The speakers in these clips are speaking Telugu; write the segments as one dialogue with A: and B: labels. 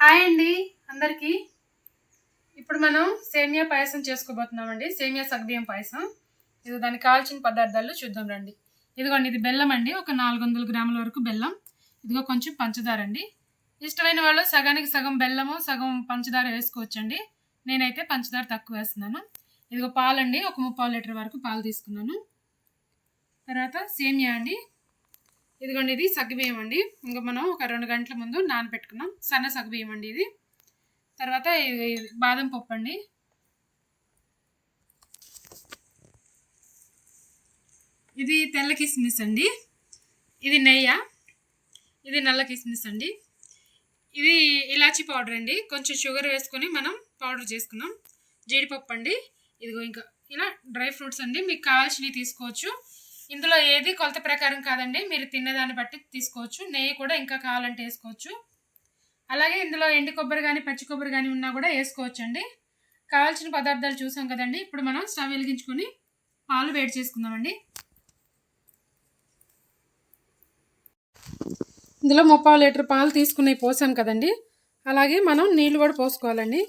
A: హాయ్ అండి అందరికీ. ఇప్పుడు మనం సేమియా పాయసం చేసుకోబోతున్నామండి. సేమియా సగ్గుబియ్యం పాయసం. ఇది దానికి కావాల్సిన పదార్థాలు చూద్దాం రండి. ఇదిగోండి, ఇది బెల్లం అండి. ఒక 400 గ్రాముల వరకు బెల్లం. ఇదిగో కొంచెం పంచదార అండి. ఇష్టమైన వాళ్ళు సగానికి సగం బెల్లము సగం పంచదార వేసుకోవచ్చండి. నేనైతే పంచదార తక్కువ వేస్తున్నాను. ఇదిగో పాలండి, ఒక 3/4 లీటర్ వరకు పాలు తీసుకున్నాను. తర్వాత సేమియా అండి. ఇదిగోండి, ఇది సగ్గుబియ్యం అండి. ఇంకా మనం ఒక 2 గంటల ముందు నానబెట్టుకున్నాం. సన్న సగ్గుబియ్యం అండి ఇది. తర్వాత బాదం పప్పు అండి. ఇది తెల్ల కిస్మిస్ అండి. ఇది నెయ్యి. ఇది నల్ల కిస్మిస్ అండి. ఇది ఇలాచీ పౌడర్ అండి. కొంచెం షుగర్ వేసుకొని మనం పౌడర్ చేసుకున్నాం. జీడిపప్పు అండి. ఇదిగో ఇంకా ఇలా డ్రై ఫ్రూట్స్ అండి. మీకు కావాల్సినవి తీసుకోవచ్చు. ఇందులో ఏది కొలత ప్రకారం కాదండి, మీరు తినేదాన్ని బట్టి తీసుకోవచ్చు. నెయ్యి కూడా ఇంకా కావాలంటే వేసుకోవచ్చు. అలాగే ఇందులో ఎండు కొబ్బరి కానీ పచ్చి కొబ్బరి కానీ ఉన్నా కూడా వేసుకోవచ్చు అండి. కావాల్సిన పదార్థాలు చూసాం కదండి. ఇప్పుడు మనం స్టవ్ వెలిగించుకొని పాలు వేడి చేసుకుందామండి. ఇందులో 3/4 లీటర్ పాలు తీసుకుని పోసాం కదండి. అలాగే మనం నీళ్ళు కూడా పోసుకోవాలండి.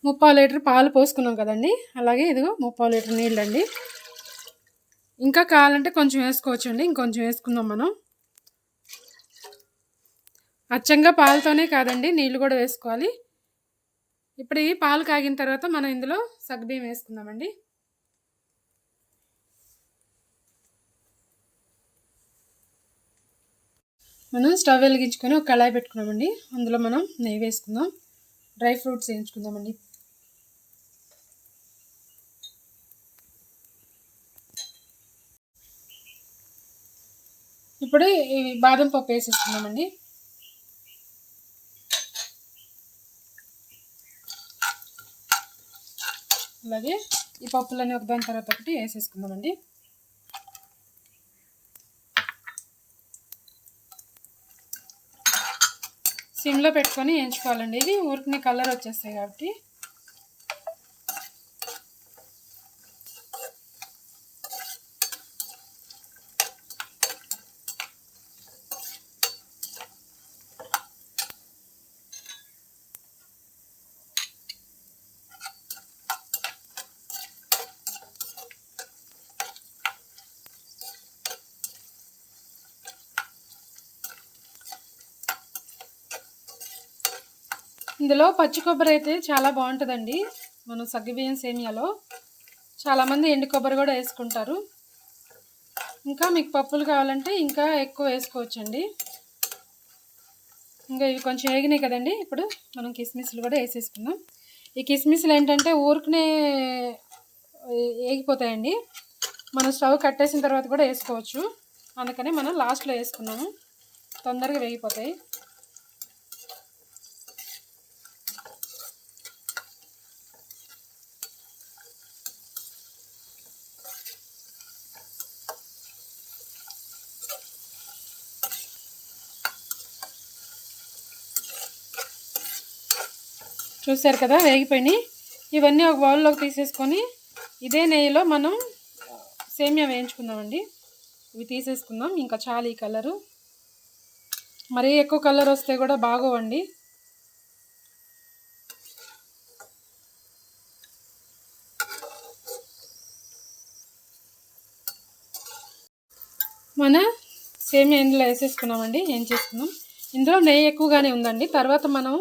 A: ముప్పావు లీటర్ పాలు పోసుకున్నాం కదండి. అలాగే ఇదిగో 3/4 లీటర్ నీళ్ళు అండి. ఇంకా కావాలంటే కొంచెం వేసుకోవచ్చు అండి. ఇంకొంచెం వేసుకుందాం మనం. అచ్చంగా పాలతోనే కాదండి, నీళ్ళు కూడా వేసుకోవాలి. ఇప్పుడు ఈ పాలు కాగిన తర్వాత మనం ఇందులో సగ్గుబియ్యం వేసుకుందామండి. మనం స్టవ్ వెలిగించుకొని ఒక కళాయి పెట్టుకున్నామండి. అందులో మనం నెయ్యి వేసుకుందాం. డ్రై ఫ్రూట్స్ వేయించుకుందామండి. ఇప్పుడు ఈ బాదం పప్పు వేసేసుకుందామండి. అలాగే ఈ పప్పులన్నీ ఒకదాని తర్వాత ఒకటి వేసేసుకుందామండి. సిమ్లో పెట్టుకొని వేయించుకోవాలండి. ఇది ఊరికి కలర్ వచ్చేస్తాయి కాబట్టి. ఇందులో పచ్చి కొబ్బరి అయితే చాలా బాగుంటుందండి. మనం సగ్గుబియ్యం సేమియాలో చాలామంది ఎండు కొబ్బరి కూడా వేసుకుంటారు. ఇంకా మీకు పప్పులు కావాలంటే ఇంకా ఎక్కువ వేసుకోవచ్చండి. ఇంకా ఇవి కొంచెం వేగినాయి కదండి. ఇప్పుడు మనం కిస్మిస్లు కూడా వేసేసుకుందాం. ఈ కిస్మిస్లు ఏంటంటే ఊరికనే వేగిపోతాయండి. మనం స్టవ్ కట్టేసిన తర్వాత కూడా వేసుకోవచ్చు. అందుకని మనం లాస్ట్లో వేసుకున్నాము, తొందరగా వేగిపోతాయి. చూసారు కదా, వేగిపోయినాయి. ఇవన్నీ ఒక బౌల్లోకి తీసేసుకొని ఇదే నెయ్యిలో మనం సేమియా వేయించుకుందామండి. ఇవి తీసేసుకుందాం. ఇంకా చాలా ఈ కలరు, మరీ ఎక్కువ కలర్ వస్తే కూడా బాగోవండి. మన సేమియా ఇందులో వేసేసుకున్నామండి. ఏం చేసుకుందాం. ఇందులో నెయ్యి ఎక్కువగానే ఉందండి. తర్వాత మనం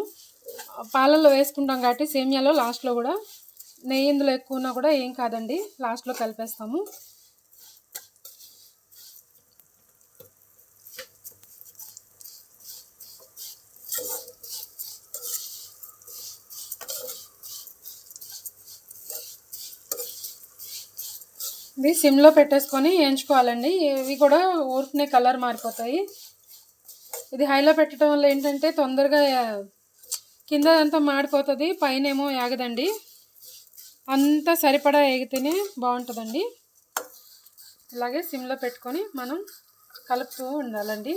A: పాలల్లో వేసుకుంటాం కాబట్టి సేమియాలో లాస్ట్లో కూడా నెయ్యి ఇందులో ఎక్కువ ఉన్నా కూడా ఏం కాదండి, లాస్ట్లో కలిపేస్తాము. ఇది సిమ్లో పెట్టేసుకొని వేయించుకోవాలండి. ఇవి కూడా ఊరికనే కలర్ మారిపోతాయి. ఇది హైలో పెట్టడం వల్ల ఏంటంటే తొందరగా కింద అంతా మాడిపోతుంది, పైన ఏమో ఏగదండి. అంతా సరిపడా ఏగితేనే బాగుంటుందండి. ఇలాగే సిమ్లో పెట్టుకొని మనం కలుపుతూ ఉండాలండి.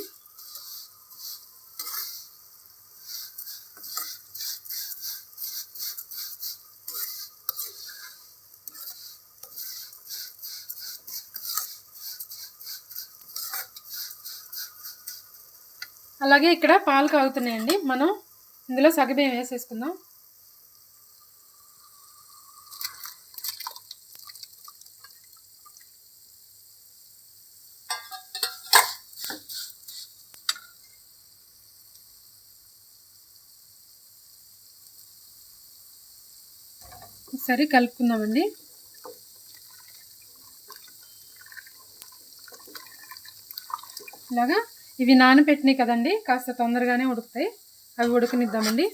A: అలాగే ఇక్కడ పాలు కాగుతున్నాయండి. మనం ఇందులో సగ్గుబియ్యం వేసేసుకుందాం. ఒకసారి కలుపుకుందామండి. ఇలాగా ఇవి నానబెట్టినాయి కదండి, కాస్త తొందరగానే ఉడుకుతాయి. అవి ఉడకనిద్దామండి.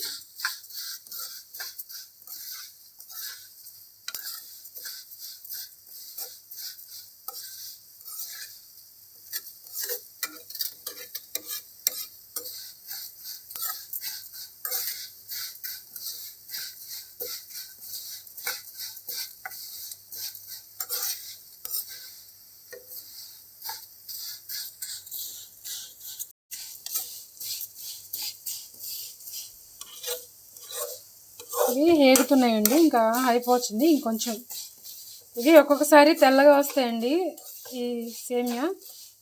A: ఇవి ఏగుతున్నాయండి, ఇంకా అయిపోతుంది. ఇంకొంచెం ఇవి ఒక్కొక్కసారి తెల్లగా వస్తాయండి ఈ సేమియా,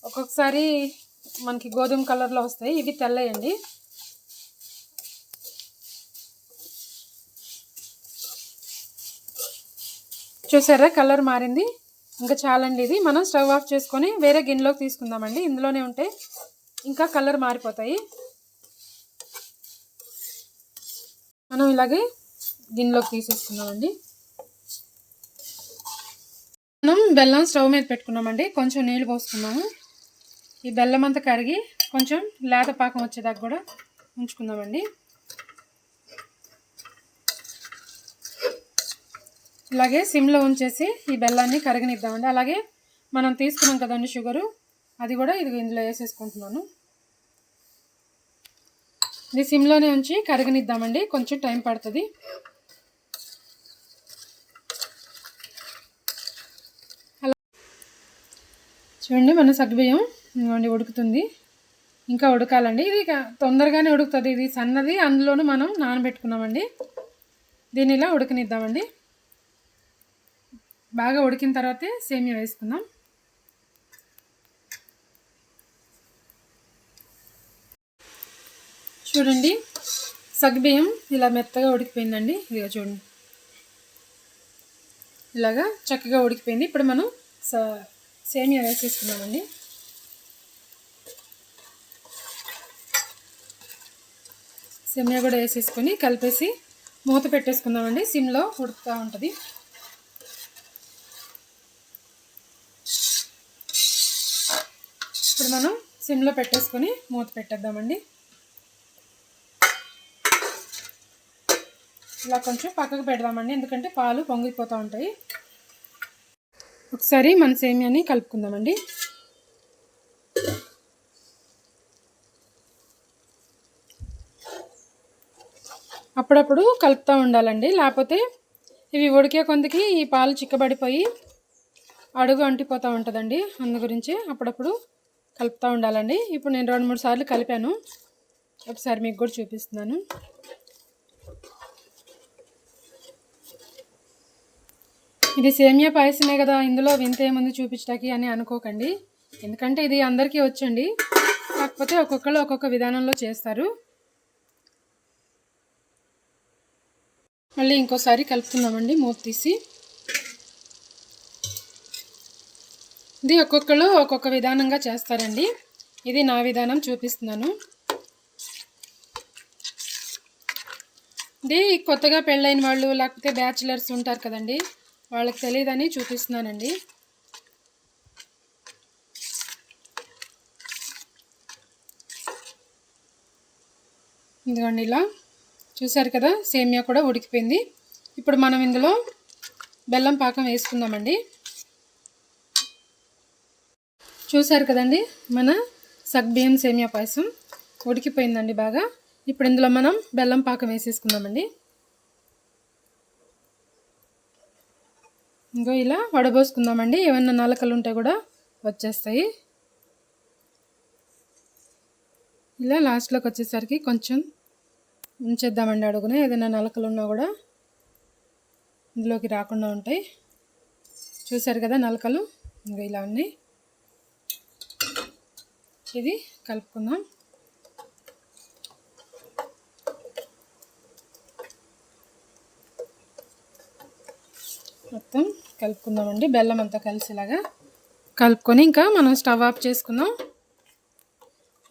A: ఒక్కొక్కసారి మనకి గోధుమ కలర్లో వస్తాయి. ఇవి తెల్లయండి. చూసారా కలర్ మారింది. ఇంకా చాలండి. ఇది మనం స్టవ్ ఆఫ్ చేసుకొని వేరే గిన్నెలోకి తీసుకుందామండి. ఇందులోనే ఉంటే ఇంకా కలర్ మారిపోతాయి. మనం ఇలాగే గిన్నెలోకి తీసేసుకున్నామండి. మనం బెల్లం స్టవ్ మీద పెట్టుకున్నామండి. కొంచెం నీళ్ళు పోసుకున్నాము. ఈ బెల్లం అంతా కరిగి కొంచెం లేత పాకం వచ్చేదాకా కూడా ఉంచుకుందామండి. ఇలాగే సిమ్లో ఉంచేసి ఈ బెల్లాన్ని కరగనిద్దామండి. అలాగే మనం తీసుకున్నాం కదండి షుగరు, అది కూడా ఇది ఇందులో వేసేసుకుంటున్నాను. ఇది సిమ్లోనే ఉంచి కరగనిద్దామండి. కొంచెం టైం పడుతుంది. చూడండి మన సగ్గుబియ్యం ఇవ్వండి ఉడుకుతుంది. ఇంకా ఉడకాలండి. ఇది తొందరగానే ఉడుకుతుంది. ఇది సన్నది, అందులోనూ మనం నానబెట్టుకున్నామండి. దీన్ని ఇలా ఉడకనిద్దామండి. బాగా ఉడికిన తర్వాతే సేమియా వేసుకుందాం. చూడండి సగ్గుబియ్యం ఇలా మెత్తగా ఉడికిపోయిందండి. ఇదిగో చూడండి, ఇలాగా చక్కగా ఉడికిపోయింది. ఇప్పుడు మనం సేమియా వేసేసుకున్నామండి. సేమియా కూడా వేసేసుకొని కలిపేసి మూత పెట్టేసుకుందామండి. సిమ్లో ఉడుకుతూ ఉంటుంది. ఇప్పుడు మనం సిమ్లో పెట్టేసుకొని మూత పెట్టేద్దామండి. ఇలా కొంచెం పక్కకు పెడదామండి, ఎందుకంటే పాలు పొంగిపోతూ ఉంటాయి. ఒకసారి మన సేమియాని కలుపుకుందామండి. అప్పుడప్పుడు కలుపుతూ ఉండాలండి, లేకపోతే ఇవి ఉడికే కొందికి ఈ పాలు చిక్కబడిపోయి అడుగు అంటిపోతూ ఉంటుందండి. అందు గురించి అప్పుడప్పుడు కలుపుతూ ఉండాలండి. ఇప్పుడు నేను 2-3 సార్లు కలిపాను. ఒకసారి మీకు కూడా చూపిస్తున్నాను. ఇది సేమియా పాయసమే కదా, ఇందులో వింత ఏముంది చూపించడానికి అని అనుకోకండి. ఎందుకంటే ఇది అందరికీ వచ్చండి, కాకపోతే ఒక్కొక్కళ్ళు ఒక్కొక్క విధానంలో చేస్తారు. మళ్ళీ ఇంకోసారి కలుపుకుందామండి మూత తీసి. ఇది ఒక్కొక్కళ్ళు ఒక్కొక్క విధానంగా చేస్తారండి. ఇది నా విధానం చూపిస్తున్నాను. ఇది కొత్తగా పెళ్ళైన వాళ్ళు లేకపోతే బ్యాచిలర్స్ ఉంటారు కదండి, వాళ్ళకి తెలియదని చూపిస్తున్నానండి. ఇదిగోండి ఇలా చూసారు కదా, సేమియా కూడా ఉడికిపోయింది. ఇప్పుడు మనం ఇందులో బెల్లం పాకం వేసుకుందామండి. చూసారు కదండి, మన సగ్గుబియ్యం సేమియా పాయసం ఉడికిపోయిందండి బాగా. ఇప్పుడు ఇందులో మనం బెల్లం పాకం వేసేసుకుందామండి. ఇంకో ఇలా వడబోసుకుందామండి. ఏమన్నా నలకలు ఉంటే కూడా వచ్చేస్తాయి. ఇలా లాస్ట్లోకి వచ్చేసరికి కొంచెం ఉంచేద్దామండి అడుగున, ఏదైనా నలకలు ఉన్నా కూడా ఇందులోకి రాకుండా ఉంటాయి. చూసారు కదా నలకలు, ఇంకా ఇలా ఉన్నాయి. ఇది కలుపుకుందాం. మొత్తం కలుపుకుందామండి. బెల్లం అంతా కలిసేలాగా కలుపుకొని ఇంకా మనం స్టవ్ ఆఫ్ చేసుకుందాం.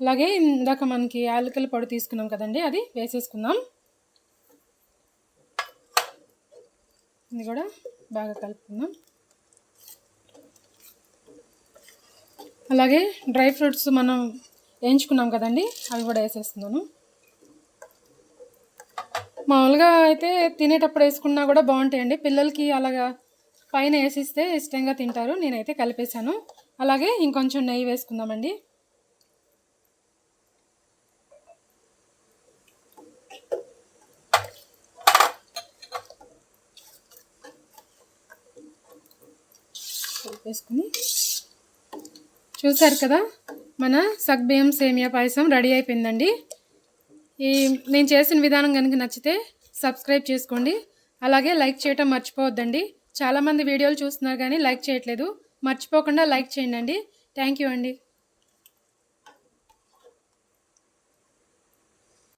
A: అలాగే ఇందాక మనకి యాలకుల పొడి తీసుకున్నాం కదండి, అది వేసేసుకుందాం. ఇది కూడా బాగా కలుపుకుందాం. అలాగే డ్రై ఫ్రూట్స్ మనం వేయించుకున్నాం కదండి, అవి కూడా వేసేస్తున్నాను. మామూలుగా అయితే తినేటప్పుడు వేసుకున్నా కూడా బాగుంటాయండి. పిల్లలకి అలాగా పైన వేసిస్తే ఇష్టంగా తింటారు. నేనైతే కలిపేశాను. అలాగే ఇంకొంచెం నెయ్యి వేసుకుందామండి. కలిపేసుకుని చూసారు కదా, మన సగ్బియ్యం సేమియా పాయసం రెడీ అయిపోయిందండి. నేను చేసిన విధానం కనుక నచ్చితే సబ్స్క్రైబ్ చేసుకోండి. అలాగే లైక్ చేయటం మర్చిపోవద్దండి. చాలామంది వీడియోలు చూస్తున్నారు కానీ లైక్ చేయట్లేదు. మర్చిపోకుండా లైక్ చేయండి. థ్యాంక్ యూ అండి.